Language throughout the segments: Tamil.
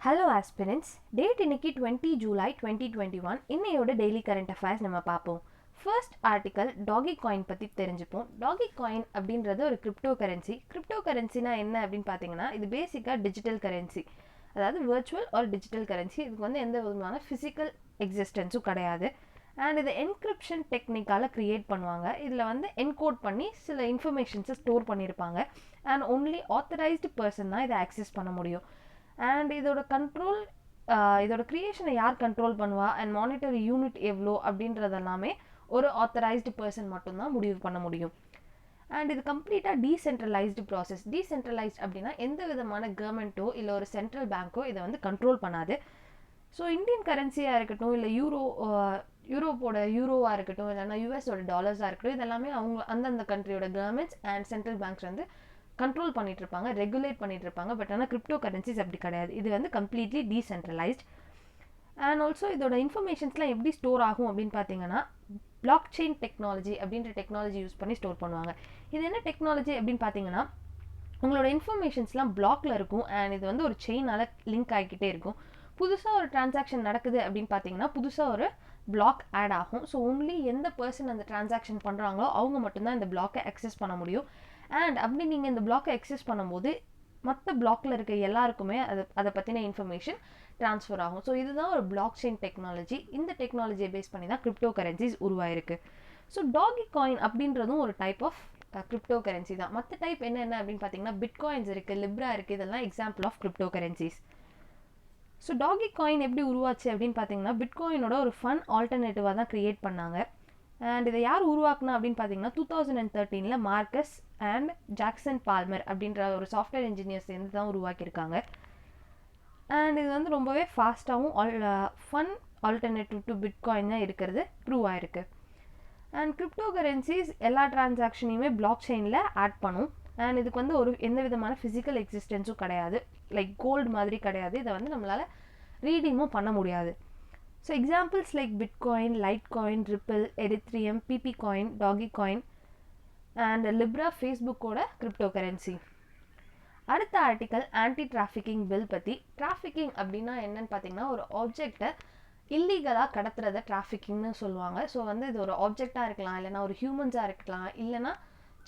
ஹலோ ஆஸ்பிரன்ஸ், டேட் இன்னைக்கு 20 ஜூலை 2021. இன்னையோட டெய்லி கரண்ட் அஃபேர்ஸ் நம்ம பார்ப்போம். ஃபர்ஸ்ட் ஆர்டிக்கல் டாகி காயின் பற்றி தெரிஞ்சுப்போம். டாகி காயின் அப்படின்றது ஒரு கிரிப்டோ கரன்சி. கிரிப்டோ கரன்சினா என்ன அப்படின்னு பார்த்தீங்கன்னா, இது பேசிக்காக டிஜிட்டல் கரன்சி, அதாவது விர்ச்சுவல் ஆர் டிஜிட்டல் கரன்சி. இதுக்கு வந்து எந்த விதமான ஃபிசிக்கல் எக்ஸிஸ்டன்ஸும் கிடையாது. அண்ட் இது என்கிரிப்ஷன் டெக்னிக்கால் க்ரியேட் பண்ணுவாங்க. இதில் வந்து என்கோட் பண்ணி சில இன்ஃபர்மேஷன்ஸை ஸ்டோர் பண்ணியிருப்பாங்க. அண்ட் ஒன்லி ஆத்தரைஸ்டு பர்சன் தான் இதை ஆக்சஸ் பண்ண முடியும். அண்ட் இதோட கண்ட்ரோல், இதோட க்ரியேஷனை யார் கண்ட்ரோல் பண்ணுவா அண்ட் மானிட்டரி யூனிட் எவ்வளோ அப்படின்றதெல்லாமே ஒரு ஆத்தரைஸ்டு பர்சன் மட்டும்தான் முடிவு பண்ண முடியும். அண்ட் இது கம்ப்ளீட்டாக டீசென்ட்ரலைஸ்டு ப்ராசஸ். டீசென்ட்ரலைஸ்ட் அப்படின்னா எந்த விதமான கவர்மெண்ட்டோ இல்லை ஒரு சென்ட்ரல் பேங்க்கோ இதை வந்து கண்ட்ரோல் பண்ணாது. ஸோ இந்தியன் கரன்சியாக இருக்கட்டும், இல்லை யூரோப்போட யூரோவாக இருக்கட்டும், இல்லைனா யூஎஸோட டாலர்ஸாக இருக்கட்டும், இதெல்லாமே அவங்க அந்தந்த கண்ட்ரியோட கவர்மெண்ட்ஸ் அண்ட் சென்ட்ரல் பேங்க்ஸ் வந்து கண்ட்ரோல் பண்ணிட்டு இருப்பாங்க, ரெகுலேட் பண்ணிட்டு இருப்பாங்க. பட் ஆனால் கிரிப்டோ கரன்சிஸ் அப்படி கிடையாது. இது வந்து கம்ப்ளீட்லி டீசென்ட்ரலைஸ்ட். அண்ட் ஆல்சோ இதோட இன்ஃபர்மேஷன்ஸ்லாம் எப்படி ஸ்டோர் ஆகும் அப்படின்னு பார்த்தீங்கன்னா, பிளாக் செயின் டெக்னாலஜி அப்படின்ற டெக்னாலஜி யூஸ் பண்ணி ஸ்டோர் பண்ணுவாங்க. இது என்ன டெக்னாலஜி அப்படின்னு பார்த்தீங்கன்னா, உங்களோட இன்ஃபர்மேஷன்ஸ்லாம் பிளாக்ல இருக்கும் அண்ட் இது வந்து ஒரு செயினால் லிங்க் ஆகிக்கிட்டே இருக்கும். புதுசாக ஒரு டிரான்சாக்ஷன் நடக்குது அப்படின்னு பார்த்தீங்கன்னா, புதுசாக ஒரு பிளாக் ஆட் ஆகும். ஸோ ஒன்லி எந்த பர்சன் அந்த டிரான்சாக்ஷன் பண்ணுறாங்களோ அவங்க மட்டும்தான் இந்த பிளாக்கை அக்சஸ் பண்ண முடியும். அண்ட் அப்படி நீங்கள் இந்த பிளாக்கை அக்சஸ் பண்ணும்போது மற்ற பிளாக்ல இருக்க எல்லாருக்குமே அதை பற்றின இன்ஃபர்மேஷன் ட்ரான்ஸ்ஃபர் ஆகும். ஸோ இதுதான் ஒரு பிளாக் செயின் டெக்னாலஜி. இந்த டெக்னாலஜியை பேஸ் பண்ணி தான் கிரிப்டோ கரன்சிஸ் உருவாயிருக்கு. ஸோ டாகி காயின் அப்படின்றதும் ஒரு டைப் ஆஃப் கிரிப்டோ கரன்சி தான். மற்ற டைப் என்னென்ன அப்படின்னு பார்த்தீங்கன்னா, பிட்காயின்ஸ் இருக்குது, லிப்ரா இருக்குது, இதெல்லாம் example of cryptocurrencies. So Dogecoin எப்படி உருவாச்சு அப்படின்னு பார்த்தீங்கன்னா, பிட்காயினோட ஒரு ஃபன் ஆல்டர்னேட்டிவாக தான் க்ரியேட் பண்ணாங்க. அண்ட் இதை யார் உருவாக்குனா அப்படின்னு பார்த்தீங்கன்னா, 2013 மார்க்கஸ் அண்ட் ஜாக்சன் பால்மர் அப்படின்ற ஒரு சாஃப்ட்வேர் இன்ஜினியர்ஸ் சேர்ந்து தான் உருவாக்கியிருக்காங்க. அண்ட் இது வந்து ரொம்பவே ஃபாஸ்ட்டாகவும் ஃபன் ஆல்டர்னேட்டிவ் டு பிட்காயின் தான் இருக்கிறது ப்ரூவ் ஆயிருக்கு. அண்ட் கிரிப்டோ கரன்சிஸ் எல்லா டிரான்சாக்ஷனையுமே பிளாக் செயினில் ஆட் பண்ணும். அண்ட் இதுக்கு வந்து ஒரு எந்த விதமான ஃபிசிக்கல் எக்ஸிஸ்டன்ஸும் கிடையாது, லைக் கோல்டு மாதிரி கிடையாது. இதை வந்து நம்மளால் ரீடீமும் பண்ண முடியாது. So examples like bitcoin, Litecoin, Ripple, Ethereum, BB coin, Dogecoin and Libra ஃபேஸ்புக்கோட கிரிப்டோ கரன்சி. அடுத்த ஆர்டிக்கல் ஆன்டி டிராஃபிக்கிங் பில் பற்றி. டிராஃபிக்கிங் அப்படின்னா என்னன்னு பார்த்தீங்கன்னா, ஒரு ஆப்ஜெக்டை இல்லீகலாக கடத்துறத டிராஃபிக்கிங்னு சொல்லுவாங்க. ஸோ வந்து இது ஒரு ஆப்ஜெக்டாக இருக்கலாம், இல்லைனா ஒரு ஹியூமன்ஸாக இருக்கலாம், இல்லைனா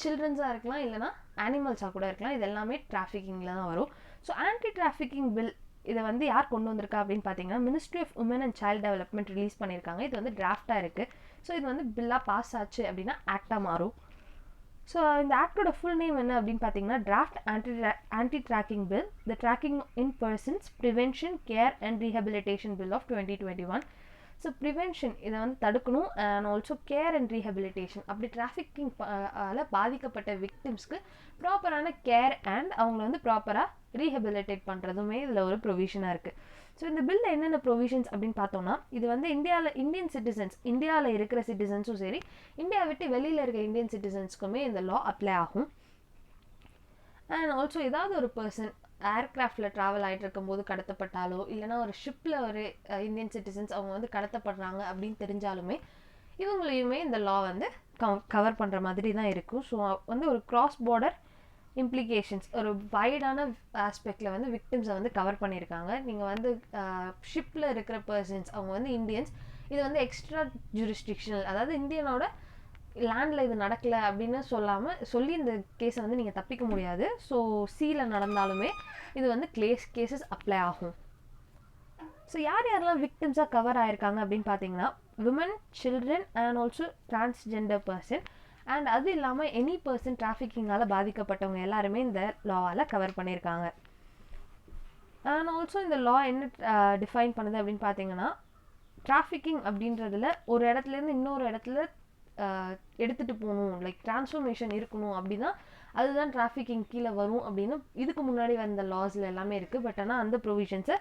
சில்ட்ரன்ஸாக இருக்கலாம், இல்லைனா அனிமல்ஸாக கூட இருக்கலாம். இது எல்லாமே டிராஃபிக்கிங்கில் தான் வரும். ஸோ ஆன்டி டிராஃபிக்கிங் பில் இதை வந்து யார் கொண்டு வந்திருக்கா அப்படின்னு பார்த்தீங்கன்னா, ministry of women and child development release பண்ணியிருக்காங்க. இது வந்து டிராஃப்டாக இருக்குது. ஸோ இது வந்து பில்லாக பாஸ் ஆச்சு அப்படின்னா ஆக்டாக மாறும். ஸோ இந்த ஆக்டோட ஃபுல் நேம் என்ன அப்படின்னு பார்த்தீங்கன்னா, draft anti trafficking bill, the trafficking in persons prevention care and rehabilitation bill of 2021. So prevention இதை வந்து தடுக்கணும் and also care and rehabilitation. அப்படி டிராஃபிக்கிங் பாதிக்கப்பட்ட விக்டிம்ஸ்க்கு ப்ராப்பரான கேர் அண்ட் அவங்கள வந்து ப்ராப்பராக ரீஹபிலிட்டேட் பண்ணுறதுமே இதில் ஒரு ப்ரொவிஷனாக இருக்குது. ஸோ இந்த பில்லில் என்னென்ன ப்ரொவிஷன்ஸ் அப்படின்னு பார்த்தோம்னா, இது வந்து இந்தியன் சிட்டிசன்ஸ், இந்தியாவில் இருக்கிற சிட்டிசன்ஸும் சரி, இந்தியா விட்டு வெளியில் இருக்க இந்தியன் சிட்டிசன்ஸ்க்குமே இந்த லா அப்ளை ஆகும். அண்ட் ஆல்சோ ஏதாவது ஒரு பர்சன் ஏர்கிராஃப்டில் ட்ராவல் ஆகிட்டு இருக்கும்போது கடத்தப்பட்டாலோ, இல்லைனா ஒரு ஷிப்பில் ஒரு இந்தியன் சிட்டிசன்ஸ் அவங்க வந்து கடத்தப்படுறாங்க அப்படின்னு தெரிஞ்சாலுமே இவங்களையுமே இந்த லா வந்து கவர் பண்ணுற மாதிரி தான் இருக்கும். ஸோ வந்து ஒரு கிராஸ் பார்டர் இம்ப்ளிகேஷன்ஸ், ஒரு வைடான ஆஸ்பெக்டில் வந்து விக்டிம்ஸை வந்து கவர் பண்ணியிருக்காங்க. நீங்கள் வந்து ஷிப்பில் இருக்கிற பர்சன்ஸ் அவங்க வந்து இந்தியன்ஸ், இது வந்து எக்ஸ்ட்ரா ஜூரிஸ்டிக்ஷனல், அதாவது இந்தியனோட லேண்டில் இது நடக்கலை அப்படின்னு சொல்லி இந்த கேஸை வந்து நீங்கள் தப்பிக்க முடியாது. ஸோ சீல நடந்தாலுமே இது வந்து கேசஸ் அப்ளை ஆகும். ஸோ யாரெல்லாம் விக்டிம்ஸாக கவர் ஆகிருக்காங்க அப்படின்னு பார்த்தீங்கன்னா, women, children and also transgender person. And அது இல்லாமல் எனி பர்சன் டிராஃபிக்கிங்கால் பாதிக்கப்பட்டவங்க எல்லாருமே இந்த லாவால் கவர் பண்ணியிருக்காங்க. அண்ட் ஆல்சோ இந்த லா என்ன டிஃபைன் பண்ணுது அப்படின்னு பார்த்தீங்கன்னா, டிராஃபிக்கிங் அப்படின்றதுல ஒரு இடத்துலேருந்து இன்னொரு இடத்துல எடுத்துகிட்டு போகணும், லைக் டிரான்ஸ்ஃபர்மேஷன் இருக்கணும் அப்படின்னா அதுதான் டிராஃபிக்கிங் கீழே வரும் அப்படின்னு இதுக்கு முன்னாடி வந்த லாஸில் எல்லாமே இருக்குது. பட் ஆனால் அந்த ப்ரொவிஷன்ஸை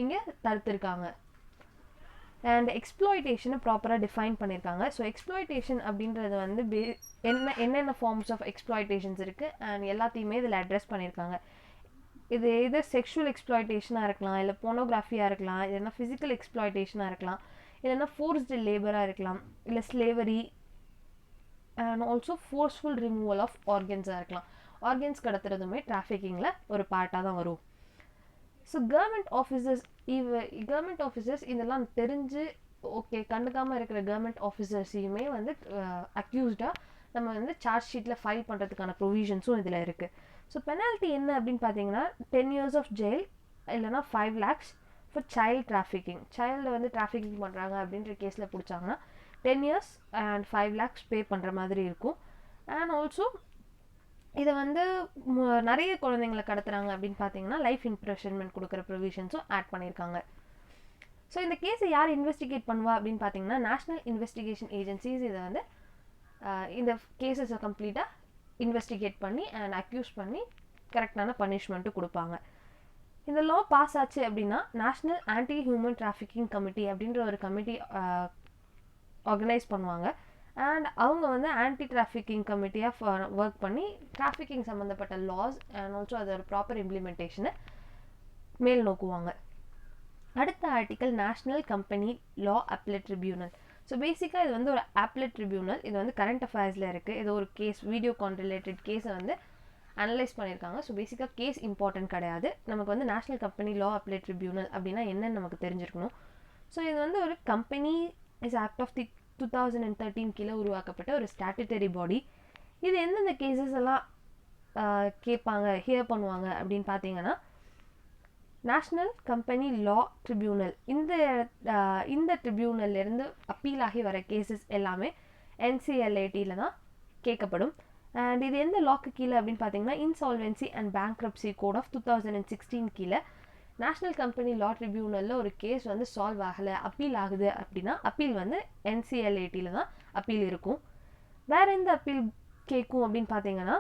இங்கே தடுத்துருக்காங்க. அண்ட் எக்ஸ்ப்ளாய்டேஷனை ப்ராப்பராக டிஃபைன் பண்ணியிருக்காங்க. ஸோ எக்ஸ்ப்ளாய்டேஷன் அப்படின்றது வந்து என்னென்ன ஃபார்ம்ஸ் ஆஃப் எக்ஸ்ப்ளாய்டேஷன்ஸ் இருக்குது அண்ட் எல்லாத்தையுமே இதில் அட்ரஸ் பண்ணியிருக்காங்க. இது எது செக்ஷுவல் எக்ஸ்ப்ளாய்டேஷனாக இருக்கலாம், இல்லை போனோகிராஃபியாக இருக்கலாம், இல்லைன்னா ஃபிசிக்கல் எக்ஸ்ப்ளாய்டேஷனாக இருக்கலாம், இல்லைன்னா ஃபோர்ஸ்டு லேபராக இருக்கலாம், இல்லை slavery and also forceful removal of ஆர்கன்ஸாக இருக்கலாம். ஆர்கன்ஸ் கடத்துறதுமே டிராஃபிக்கிங்கில் ஒரு பார்ட்டாக தான் வரும். ஸோ கவர்மெண்ட் ஆஃபீஸர்ஸ் இதெல்லாம் தெரிஞ்சு ஓகே கண்டுக்காமல் இருக்கிற கவர்மெண்ட் ஆஃபீஸர்ஸையுமே வந்து அக்யூஸ்டாக நம்ம வந்து சார்ஜ் ஷீட்டில் ஃபைல் பண்ணுறதுக்கான ப்ரொவிஷன்ஸும் இதில் இருக்குது. ஸோ பெனால்ட்டி என்ன அப்படின்னு பார்த்தீங்கன்னா 10 years ஆஃப் ஜெயில் இல்லைனா 5 lakhs for child trafficking. Child வந்து டிராஃபிக்கிங் பண்ணுறாங்க அப்படின்ற கேஸில் பிடிச்சாங்கன்னா 10 years and 5 lakhs பே பண்ணுற மாதிரி இருக்கும். அண்ட் ஆல்சோ இதை வந்து நிறைய குழந்தைங்களை கடத்துறாங்க அப்படின்னு பார்த்தீங்கன்னா லைஃப் இம்ப்ரெஷன்மெண்ட் கொடுக்குற ப்ரொவிஷன்ஸும் ஆட் பண்ணியிருக்காங்க. ஸோ இந்த கேஸை யார் இன்வெஸ்டிகேட் பண்ணுவா அப்படின்னு பார்த்தீங்கன்னா நேஷ்னல் இன்வெஸ்டிகேஷன் ஏஜென்சிஸ் இதை வந்து இந்த கேஸஸை கம்ப்ளீட்டாக இன்வெஸ்டிகேட் பண்ணி அண்ட் அக்யூஸ் பண்ணி கரெக்டான பனிஷ்மெண்ட்டு கொடுப்பாங்க. இந்த லா பாஸ் ஆச்சு அப்படின்னா national anti human trafficking committee அப்படின்ற ஒரு கமிட்டி ஆர்கனைஸ் பண்ணுவாங்க. அண்ட் அவங்க வந்து ஆன்டி டிராஃபிக்கிங் கமிட்டியாக ஒர்க் பண்ணி டிராஃபிக்கிங் சம்மந்தப்பட்ட லாஸ் அண்ட் ஆல்சோ அதோட ப்ராப்பர் இம்ப்ளிமெண்டேஷனை மேல் நோக்குவாங்க. அடுத்த article national company law appellate tribunal. So பேசிக்காக இது வந்து ஒரு அப்பீலேட் ட்ரிபியூனல். இது வந்து கரண்ட் அஃபேர்ஸில் இருக்குது. ஏதோ ஒரு கேஸ் வீடியோகான் ரிலேட்டட் கேஸை வந்து அனலைஸ் பண்ணியிருக்காங்க. ஸோ பேசிக்காக கேஸ் இம்பார்ட்டன்ட் கிடையாது. நமக்கு வந்து national company law appellate tribunal அப்படின்னா என்னன்னு நமக்கு தெரிஞ்சிருக்கணும். ஸோ இது வந்து ஒரு company is act of the 2013 கீழே உருவாக்கப்பட்ட ஒரு ஸ்டாட்டுட்டரி பாடி. இது எந்தெந்த கேசஸ் எல்லாம் கேட்பாங்க ஹியர் பண்ணுவாங்க அப்படின்னு பார்த்தீங்கன்னா நேஷ்னல் கம்பெனி லா ட்ரிபியூனல். இந்த ட்ரிபியூனல்லேருந்து அப்பீல் ஆகி வர கேசஸ் எல்லாமே NCLATயில் தான் கேட்கப்படும். அண்ட் இது எந்த லாக்கு கீழே அப்படின்னு பார்த்தீங்கன்னா insolvency and bankruptcy code of 2016 கீழே நேஷ்னல் கம்பெனி லா ட்ரிபியூனலில் ஒரு கேஸ் வந்து சால்வ் ஆகலை அப்பீல் ஆகுது அப்படின்னா அப்பீல் வந்து NCLATயில் தான் அப்பீல் இருக்கும். வேறு எந்த அப்பீல் கேட்கும் அப்படின்னு பார்த்தீங்கன்னா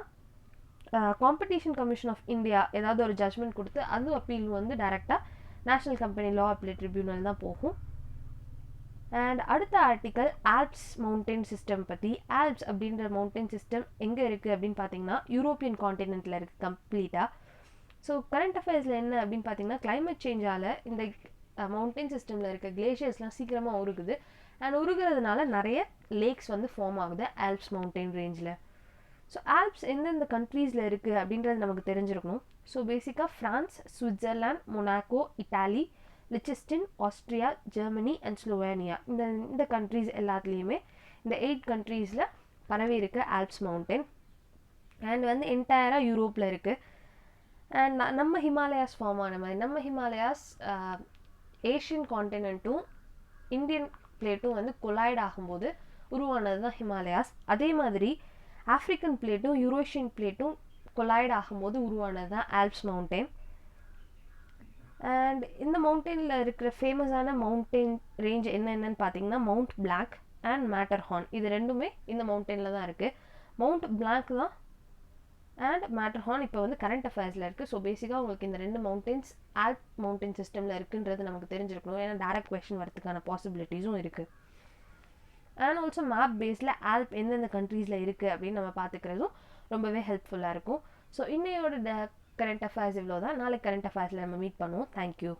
காம்படிஷன் கமிஷன் ஆஃப் இந்தியா ஏதாவது ஒரு ஜட்ஜ்மெண்ட் கொடுத்து அது அப்பீல் வந்து டைரெக்டாக national company law appellate tribunal தான் போகும். அண்ட் அடுத்த ஆர்டிக்கல் ஆல்ப்ஸ் மவுண்டைன் சிஸ்டம் பற்றி. ஆல்ப்ஸ் அப்படின்ற மவுண்டைன் சிஸ்டம் எங்கே இருக்குது அப்படின்னு பார்த்தீங்கன்னா யூரோப்பியன் காண்டினென்ட்டில் இருக்குது கம்ப்ளீட்டாக. ஸோ கரண்ட் அஃபேர்ஸில் என்ன அப்படின்னு பார்த்தீங்கன்னா கிளைமேட் சேஞ்சால் இந்த மவுண்டைன் சிஸ்டமில் இருக்க கிளேஷியர்ஸ்லாம் சீக்கிரமாக உருகுது. அண்ட் உருகிறதுனால நிறைய லேக்ஸ் வந்து ஃபார்ம் ஆகுது ஆல்ப்ஸ் மவுண்டைன் ரேஞ்சில். ஸோ ஆல்ப்ஸ் எந்தெந்த கண்ட்ரீஸில் இருக்குது அப்படின்றது நமக்கு தெரிஞ்சிருக்கணும். ஸோ பேசிக்காக France, Switzerland, Monaco, Italy, Liechtenstein, Austria, Germany and Slovenia இந்த கண்ட்ரீஸ் எல்லாத்துலேயுமே இந்த 8 கண்ட்ரீஸில் பரவி இருக்குது ஆல்ப்ஸ் மவுண்டைன். அண்ட் வந்து என்டையராக யூரோப்பில் இருக்குது. அண்ட் நம்ம ஹிமாலயாஸ் ஃபார்ம் ஆன மாதிரி நம்ம ஹிமாலயாஸ் ஏஷியன் காண்டினென்ட்டும் இந்தியன் பிளேட்டும் வந்து கொலாய்ட் ஆகும்போது உருவானது தான் ஹிமாலயாஸ். அதே மாதிரி ஆஃப்ரிக்கன் பிளேட்டும் யூரோஷியன் பிளேட்டும் கொலாய்ட் ஆகும்போது உருவானது தான் ஆல்ப்ஸ் மவுண்டைன். அண்ட் இந்த மவுண்டெயினில் இருக்கிற ஃபேமஸான மவுண்டெயின் ரேஞ்ச் என்னென்னு பார்த்தீங்கன்னா மவுண்ட் பிளாங்க் அண்ட் மேட்டர்ஹார்ன். இது ரெண்டுமே இந்த மவுண்டெயினில் தான் இருக்குது. மவுண்ட் பிளாங்க் தான் அண்ட் மேட்டர்ஹார்ன் இப்போ வந்து கரண்ட் அஃபேர்ஸில் இருக்குது. ஸோ பேசிக்காக உங்களுக்கு இந்த 2 மவுண்டெயின்ஸ் ஆல்ப் மவுண்டைன் சிஸ்டமில் இருக்குன்றது நமக்கு தெரிஞ்சிருக்கணும். ஏன்னா டேரக்ட் கொஸ்டின் வரதுக்கான பாசிபிலிட்டிஸும் இருக்குது. அண்ட் ஆல்சோ மேப் பேஸில் ஆல்ப் எந்தெந்த கண்ட்ரீஸில் இருக்குது அப்படின்னு நம்ம பார்த்துக்கிறதும் ரொம்பவே ஹெல்ப்ஃபுல்லாக இருக்கும். ஸோ இன்னையோட கரண்ட் அஃபேர்ஸ் இவ்வளோ தான். நாளைக்கு கரண்ட் அஃபேர்ஸில் நம்ம மீட் பண்ணுவோம். தேங்க்யூ.